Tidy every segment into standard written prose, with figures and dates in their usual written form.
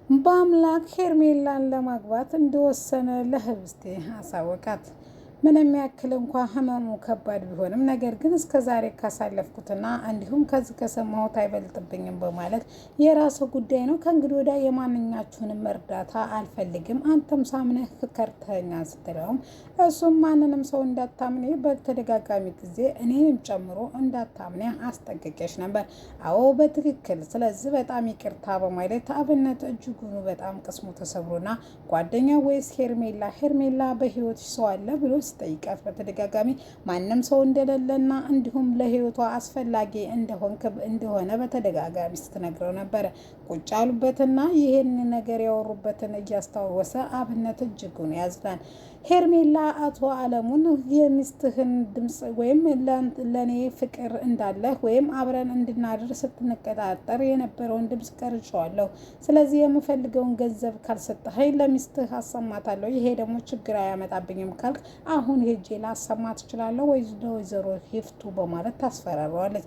በአምላክ ሄርሜላን ለማግባት እንደወሰነ ለህብስቴ አሳወቃት። ምንም ያክል እንኳ ህመሙ ከባድ ቢሆንም ነገር ግን እስከ ዛሬ ካሳለፍኩትና እንዲሁም ከዚህ ከሰማሁት አይበልጥብኝም በማለት የራሱ ጉዳይ ነው፣ ከእንግዲህ ወዲያ የማንኛችሁንም እርዳታ አልፈልግም፣ አንተም ሳምነህ ከርተኛ ስትለውም እሱም ማንንም ሰው እንዳታምኔ በተደጋጋሚ ጊዜ እኔንም ጨምሮ እንዳታምኔ አስጠንቅቄሽ ነበር። አዎ በትክክል ስለዚህ በጣም ይቅርታ በማለት አብነት እጅጉኑ በጣም ቅስሙ ተሰብሮና ጓደኛ ወይስ ሄርሜላ በህይወት ሰው አለ ብሎ ሲጠይቃት በተደጋጋሚ ማንም ሰው እንደሌለና እንዲሁም ለህይወቷ አስፈላጊ እንደሆነ በተደጋጋሚ ስትነግረው ነበረ። ቁጭ ያሉበትና ይሄን ነገር ያወሩበትን እያስታወሰ አብነት እጅጉን ያዝናል። ሄርሜላ አቶ አለሙን የሚስትህን ድምፅ ወይም ለኔ ፍቅር እንዳለህ ወይም አብረን እንድናድር ስትንቀጣጠር የነበረውን ድምፅ ቀርጬዋለሁ። ስለዚህ የምፈልገውን ገንዘብ ካልሰጠኸኝ ለሚስትህ አሰማታለሁ። ይሄ ደግሞ ችግር አያመጣብኝም ካልክ አሁን ሄጄ ላሰማ ትችላለሁ ወይዘሮ ሂፍቱ በማለት ታስፈራረዋለች።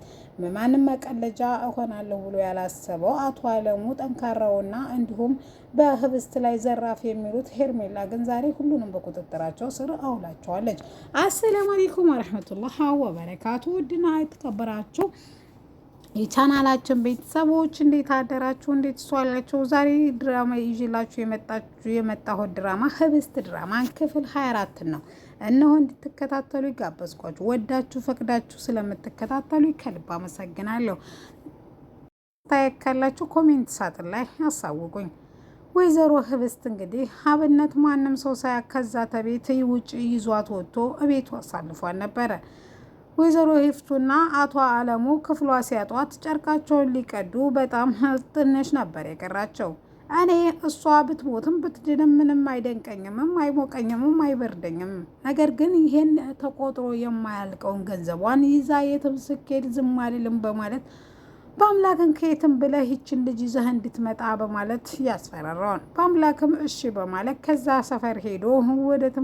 ማንም መቀለጃ እሆናለሁ ብሎ ያላሰበው አቶ አለሙ ጠንካራውና እንዲሁም በህብስት ላይ ዘራፍ የሚሉት ሄርሜላ ግን ዛሬ ሁሉንም በቁጥጥራቸው ስር አውላቸዋለች። አሰላሙ አለይኩም ወረህመቱላህ ወበረካቱ። ውድና የተከበራችሁ የቻናላችን ቤተሰቦች እንዴት አደራችሁ? እንዴት ሷላችሁ? ዛሬ ድራማ ይዤላችሁ የመጣሁት ድራማ ህብስት ድራማ ክፍል 24 ነው። እነሆ እንድትከታተሉ ይጋበዝኳችሁ። ወዳችሁ ፈቅዳችሁ ስለምትከታተሉ ከልብ አመሰግናለሁ። ታየካላችሁ ኮሜንት ሳጥን ላይ አሳውቁኝ። ወይዘሮ ህብስት እንግዲህ አብነት ማንም ሰው ሳያከዛተ ቤት ውጭ ይዟት ወጥቶ እቤቱ አሳልፏል ነበረ። ወይዘሮ ሂፍቱና አቶ አለሙ ክፍሏ ሲያጧት ጨርቃቸውን ሊቀዱ በጣም ትንሽ ነበር የቀራቸው። እኔ እሷ ብትሞትም ብትድንም ምንም አይደንቀኝምም፣ አይሞቀኝምም፣ አይበርደኝም። ነገር ግን ይሄን ተቆጥሮ የማያልቀውን ገንዘቧን ይዛ የትም ስኬድ ዝም አልልም በማለት በአምላክን ከየትም ብለህ ይችን ልጅ ይዘህ እንድትመጣ በማለት ያስፈራራዋል። በአምላክም እሺ በማለት ከዛ ሰፈር ሄዶ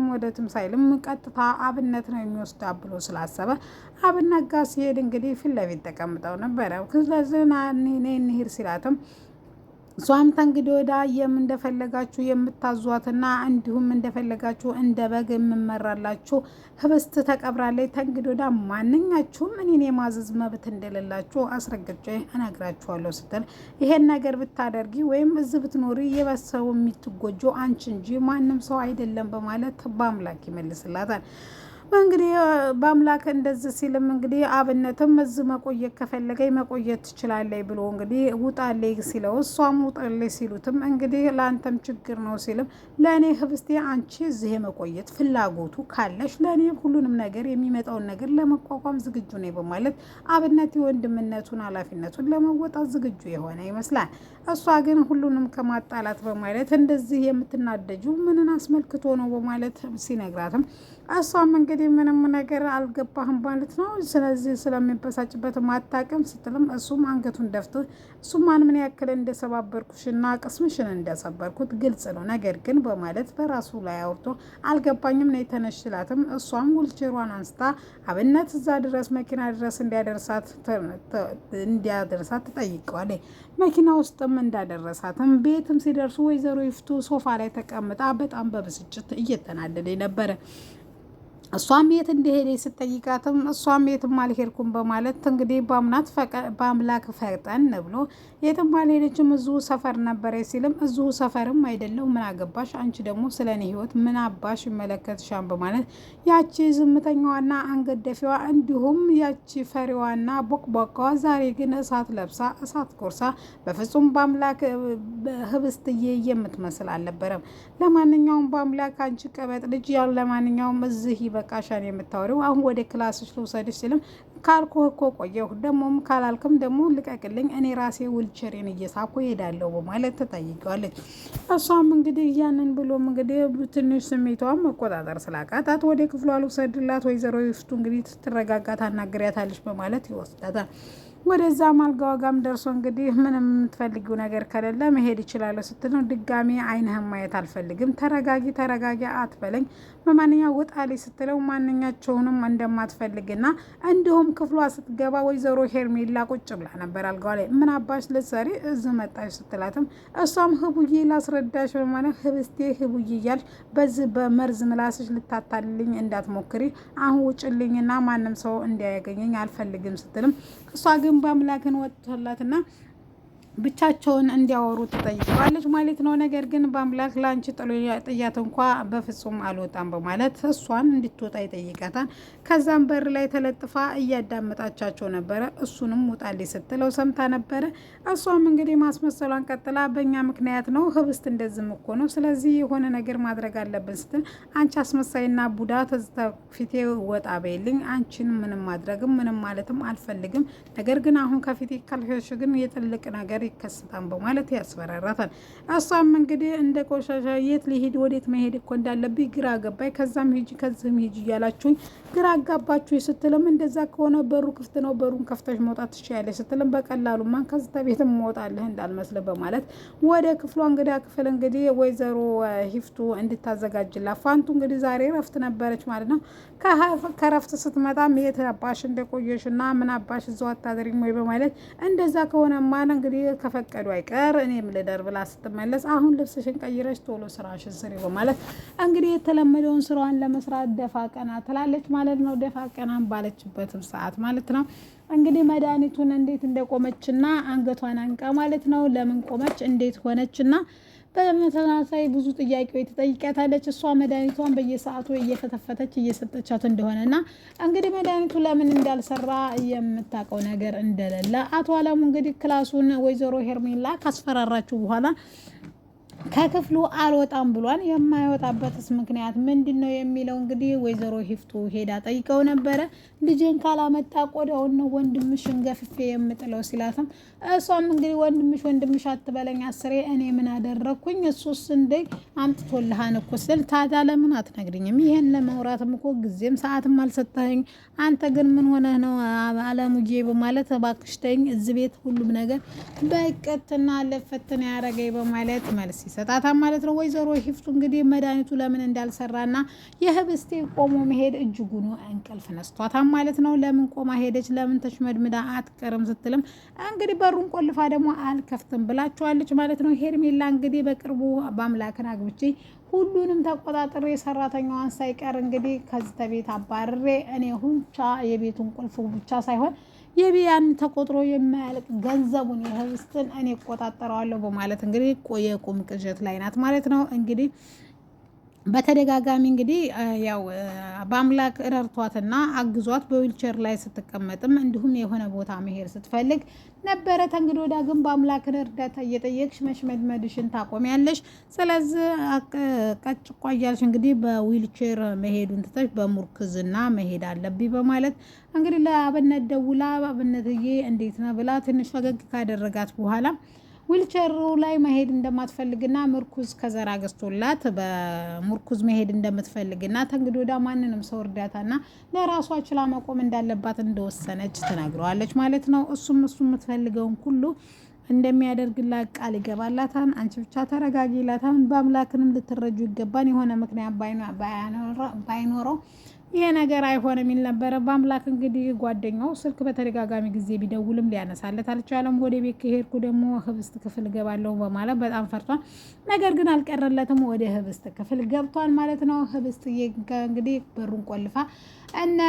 ወደትም ሳይልም ቀጥታ አብነት ነው የሚወስዳ ብሎ ስላሰበ አብነት ጋር ሲሄድ እንግዲህ ፊት ለፊት ተቀምጠው ነበረ። ስለዚህ እንሂድ ሲላትም እሷም ተንግዲህ ወዳ እንደፈለጋችሁ የምታዟትና እንዲሁም እንደፈለጋችሁ እንደ በግ የምመራላችሁ ህብስት ተቀብራለች። ተንግዲህ ወዳ ማንኛችሁም እኔን የማዘዝ መብት እንደሌላችሁ አስረግጬ እነግራችኋለሁ ስትል ይሄን ነገር ብታደርጊ ወይም እዚህ ብትኖሪ የበሰው የምትጎጆ አንቺ እንጂ ማንም ሰው አይደለም በማለት በአምላክ ይመልስላታል። እንግዲህ በአምላክ እንደዚህ ሲልም እንግዲህ አብነትም እዚህ መቆየት ከፈለገኝ መቆየት ትችላለች ብሎ እንግዲህ ውጣለኝ ሲለው እሷም ውጣለኝ ሲሉትም እንግዲህ ለአንተም ችግር ነው ሲልም ለእኔ ህብስቴ አንቺ እዚህ የመቆየት ፍላጎቱ ካለሽ ለእኔ ሁሉንም ነገር የሚመጣውን ነገር ለመቋቋም ዝግጁ ነኝ በማለት አብነት የወንድምነቱን ኃላፊነቱን ለመወጣት ዝግጁ የሆነ ይመስላል። እሷ ግን ሁሉንም ከማጣላት በማለት እንደዚህ የምትናደጁ ምንን አስመልክቶ ነው በማለት ሲነግራትም እሷም እንግዲህ ምንም ነገር አልገባህም ማለት ነው፣ ስለዚህ ስለሚበሳጭበት ማታቀም ስትልም እሱም አንገቱን ደፍቶ እሱም ምን ያክል እንደሰባበርኩሽና ቅስምሽን እንደሰበርኩት ግልጽ ነው፣ ነገር ግን በማለት በራሱ ላይ አውርቶ አልገባኝም ነው የተነሽላትም። እሷም ውልቸሯን አንስታ አብነት እዛ ድረስ መኪና ድረስ እንዲያደርሳት ትጠይቀዋለች። መኪና ውስጥም እንዳደረሳትም ቤትም ሲደርሱ ወይዘሮ ይፍቱ ሶፋ ላይ ተቀምጣ በጣም በብስጭት እየተናደደ ነበረ። እሷም የት እንደሄደ ስትጠይቃትም እሷም የትም አልሄድኩም በማለት እንግዲህ በአምላክ ፈጠን ብሎ የትም አልሄደችም እዚሁ ሰፈር ነበረ ሲልም እዚሁ ሰፈርም አይደለሁ ምን አገባሽ አንቺ ደግሞ ስለ እኔ ህይወት ምን አባሽ ይመለከትሻን በማለት ያቺ ዝምተኛዋና አንገደፊዋ እንዲሁም ያቺ ፈሪዋና ቦቅቧቃዋ ዛሬ ግን እሳት ለብሳ እሳት ጎርሳ በፍጹም በአምላክ ህብስትዬ የምትመስል አልነበረም። ለማንኛውም በአምላክ አንቺ ቀበጥ ልጅ ያለ ለማንኛውም እዚህ በቃሻን የምታወሪው አሁን ወደ ክላስሽ ልውሰድሽ ሲልም ካልኩህ እኮ ቆየሁ፣ ደሞም ካላልክም ደግሞ ልቀቅልኝ፣ እኔ ራሴ ዊልቸሬን እየሳኩ ሄዳለሁ በማለት ተጠይቀዋለች። እሷም እንግዲህ ያንን ብሎም እንግዲህ ትንሽ ስሜቷን መቆጣጠር ስላቃታት ወደ ክፍሏ ልውሰድላት፣ ወይዘሮ ይፍቱ እንግዲህ ትረጋጋ ታናግሪያታለች በማለት ይወስዳታል። ወደዛ አልጋዋ ጋም ደርሶ እንግዲህ ምንም የምትፈልጊው ነገር ከሌለ መሄድ ይችላል ስትለው ድጋሚ አይንህም ማየት አልፈልግም፣ ተረጋጊ አትበለኝ፣ በማንኛው ውጣልኝ ስትለው ማንኛቸውንም እንደማትፈልግና እንዲሁም ክፍሏ ስትገባ ወይዘሮ ሄርሜላ ቁጭ ብላ ነበር አልጋዋ ላይ። ምን አባሽ ልትሰሪ እዚህ መጣሽ ስትላትም እሷም ህቡዬ ላስረዳሽ በማለት ህብስቴ ህቡዬ እያልሽ በዚህ በመርዝ ምላስሽ ልታታልልኝ እንዳትሞክሪ፣ አሁን ውጭልኝና ማንም ሰው እንዲያገኘኝ አልፈልግም ስትልም እሷ ግን በአምላክን ወጥቶላትና ብቻቸውን እንዲያወሩ ትጠይቀዋለች ማለት ነው። ነገር ግን በአምላክ ለአንቺ ጥያት እንኳ በፍጹም አልወጣም በማለት እሷን እንድትወጣ ይጠይቃታል። ከዛም በር ላይ ተለጥፋ እያዳመጣቻቸው ነበረ። እሱንም ውጣልኝ ስትለው ሰምታ ነበረ። እሷም እንግዲህ ማስመሰሏን ቀጥላ በእኛ ምክንያት ነው ህብስት እንደዝም እኮ ነው፣ ስለዚህ የሆነ ነገር ማድረግ አለብን ስትል አንቺ አስመሳይና ቡዳ ፊቴ ወጣ በይልኝ፣ አንቺን ምንም ማድረግም ምንም ማለትም አልፈልግም፣ ነገር ግን አሁን ከፊቴ ካልሸሽ ግን የጥልቅ ነገር ይከሰታል በማለት ያስፈራራታል። እሷም እንግዲህ እንደ ቆሻሻ የት ሊሄድ ወዴት መሄድ እኮ እንዳለብኝ ግራ ገባኝ፣ ከዛም ሂጂ ከዚህም ሂጂ እያላችሁኝ ግራ አጋባችሁ ስትልም እንደዛ ከሆነ በሩ ክፍት ነው፣ በሩን ከፍተሽ መውጣት ትችያለሽ ስትልም በቀላሉማ ከዚህ ቤትም እወጣለሁ እንዳልመስል በማለት ወደ ክፍሏ እንግዲህ ክፍል እንግዲህ ወይዘሮ ሂፍቱ እንድታዘጋጅላት ፋንቱ እንግዲህ ዛሬ ረፍት ነበረች ማለት ነው። ከረፍት ስትመጣም የት አባሽ እንደቆየሽ እና ምን አባሽ እዛው አታድሪም ወይ በማለት እንደዛ ከሆነ ማለ እንግዲህ ከፈቀዱ አይቀር እኔም ልደር ብላ ስትመለስ አሁን ልብስሽን ቀይረሽ ቶሎ ስራሽን ስሪ በማለት እንግዲህ የተለመደውን ስራዋን ለመስራት ደፋ ቀና ትላለች ማለት ነው። ደፋ ቀናም ባለችበትም ሰዓት ማለት ነው እንግዲህ መድኃኒቱን እንዴት እንደቆመችና አንገቷን አንቃ ማለት ነው ለምን ቆመች እንዴት ሆነችና በተመሳሳይ ብዙ ጥያቄዎች ትጠይቃታለች። እሷ መድኃኒቷን በየሰዓቱ እየፈተፈተች እየሰጠቻት እንደሆነና እንግዲህ መድኃኒቱ ለምን እንዳልሰራ የምታውቀው ነገር እንደሌለ አቶ አለሙ እንግዲህ ክላሱን ወይዘሮ ሄርሜላ ካስፈራራችሁ በኋላ ከክፍሉ አልወጣም ብሏል። የማይወጣበትስ ምክንያት ምንድን ነው የሚለው እንግዲህ ወይዘሮ ሂፍቱ ሄዳ ጠይቀው ነበረ። ልጅን ካላመጣ ቆዳውን ነው ወንድምሽን ገፍፌ የምጥለው ሲላትም እሷም እንግዲህ ወንድምሽ አትበለኝ አስሬ እኔ ምን አደረግኩኝ እሱስ እንደ አምጥቶልሃን እኮ ስል ታዲያ ለምን አትነግሪኝም? ይሄን ለማውራትም እኮ ጊዜም ሰዓትም አልሰጠኸኝ። አንተ ግን ምን ሆነህ ነው አለሙዬ በማለት እባክሽ ተይኝ፣ እዚህ ቤት ሁሉም ነገር በቅትና ለፈትና ያረገኝ በማለት መልስ ይሰጣታል ማለት ነው። ወይዘሮ ሂፍቱ እንግዲህ መድኃኒቱ ለምን እንዳልሰራና የህብስቴ ቆሞ መሄድ እጅጉን እንቅልፍ ነስቷታል ማለት ነው። ለምን ቆማ ሄደች? ለምን ተሽመድምዳ አትቀርም ስትልም እንግዲህ በሩን ቆልፋ ደግሞ አልከፍትም ብላችኋለች ማለት ነው። ሄርሜላ እንግዲህ በቅርቡ በአምላክን አግብቼ ሁሉንም ተቆጣጥሬ ሰራተኛዋን ሳይቀር እንግዲህ ከዚህ ቤት አባርሬ እኔ ሁንቻ የቤቱን ቁልፍ ብቻ ሳይሆን የቢያን ተቆጥሮ የማያልቅ ገንዘቡን የህብስትን እኔ እቆጣጠረዋለሁ በማለት እንግዲህ የቁም ቅዠት ላይ ናት ማለት ነው። እንግዲህ በተደጋጋሚ እንግዲህ ያው በአምላክ ረድቷትና አግዟት በዊልቸር ላይ ስትቀመጥም እንዲሁም የሆነ ቦታ መሄድ ስትፈልግ ነበረ። ተንግዶ ዳግም በአምላክን እርዳታ እየጠየቅሽ መሽመድመድሽን ታቆሚያለሽ። ስለዚህ ቀጭቋ እያልሽ እንግዲህ በዊልቸር መሄዱን ትተሽ በሙርክዝና መሄድ አለብኝ በማለት እንግዲህ ለአብነት ደውላ አብነትዬ እንዴት ነው ብላ ትንሽ ፈገግ ካደረጋት በኋላ ዊልቸሩ ላይ መሄድ እንደማትፈልግና ምርኩዝ ከዘራ ገዝቶላት በምርኩዝ መሄድ እንደምትፈልግና ተንግዶ ወዳ ማንንም ሰው እርዳታና ለራሷ ችላ መቆም እንዳለባት እንደወሰነች ተናግረዋለች ማለት ነው። እሱም የምትፈልገውን ሁሉ እንደሚያደርግላት ቃል ይገባላታል። አንቺ ብቻ ተረጋጊ ይላታል። በአምላክንም ልትረጁ ይገባን፣ የሆነ ምክንያት ባይኖረው ይሄ ነገር አይሆንም የሚል ነበረ። በአምላክ እንግዲህ ጓደኛው ስልክ በተደጋጋሚ ጊዜ ቢደውልም ሊያነሳለት አልቻለም። ወደ ቤት ከሄድኩ ደግሞ ህብስት ክፍል ገባለሁ በማለት በጣም ፈርቷል። ነገር ግን አልቀረለትም፣ ወደ ህብስት ክፍል ገብቷል ማለት ነው። ህብስት እንግዲህ በሩን ቆልፋ እነ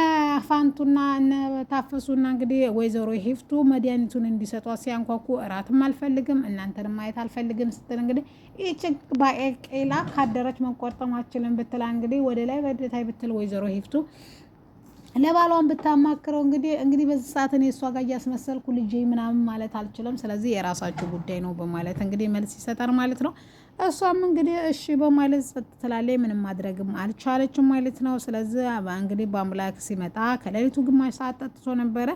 ፋንቱና እነ ታፈሱና እንግዲህ ወይዘሮ ሂፍቱ መድኃኒቱን እንዲሰጧት ሲያንኳኩ እራትም አልፈልግም እናንተንም ማየት አልፈልግም ስትል እንግዲህ ይህች ባቄላ ካደረች መንቆርጠማችልን ብትላ እንግዲህ ወደ ላይ በደታይ ብትል ወይዘሮ ሂፍቱ ለባሏን ብታማክረው እንግዲህ በዚህ ሰዓት እኔ እሷ ጋር እያስመሰልኩ ልጄ ምናምን ማለት አልችልም፣ ስለዚህ የራሳችሁ ጉዳይ ነው በማለት እንግዲህ መልስ ይሰጣል ማለት ነው። እሷም እንግዲህ እሺ በማለት ጸጥ ትላለች። ምንም ማድረግም አልቻለችም ማለት ነው። ስለዚህ እንግዲህ በአምላክ ሲመጣ ከሌሊቱ ግማሽ ሰዓት ጠጥቶ ነበረ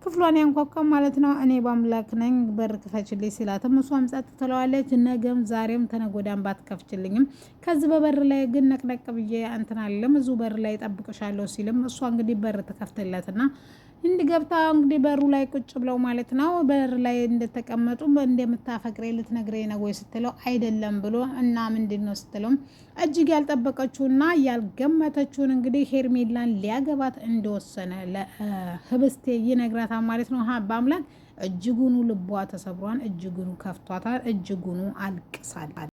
ክፍሏን ያንኳኳ ማለት ነው። እኔ በአምላክ ነኝ በር ክፈችልኝ ሲላትም እሷም ጸጥ ትለዋለች። ነገም ዛሬም ተነጎዳም ባትከፍችልኝም ከዚህ በበር ላይ ግን ነቅነቅ ብዬ እንትን አለም እዙ በር ላይ ጠብቅሻለሁ ሲልም እሷ እንግዲህ በር ትከፍትለትና እንዲገብታ እንግዲህ በሩ ላይ ቁጭ ብለው ማለት ነው። በር ላይ እንደተቀመጡ እንደምታፈቅሬ ልትነግረኝ ነው ወይ ስትለው አይደለም ብሎ እና ምንድነው ስትለው እጅግ ያልጠበቀችውና ያልገመተችውን እንግዲህ ሄርሜላን ሊያገባት እንደወሰነ ለህብስቴ ይነግራታል ማለት ነው። በአምላክ እጅጉኑ ልቧ ተሰብሯን፣ እጅጉኑ ከፍቷታል፣ እጅጉኑ አልቅሳል።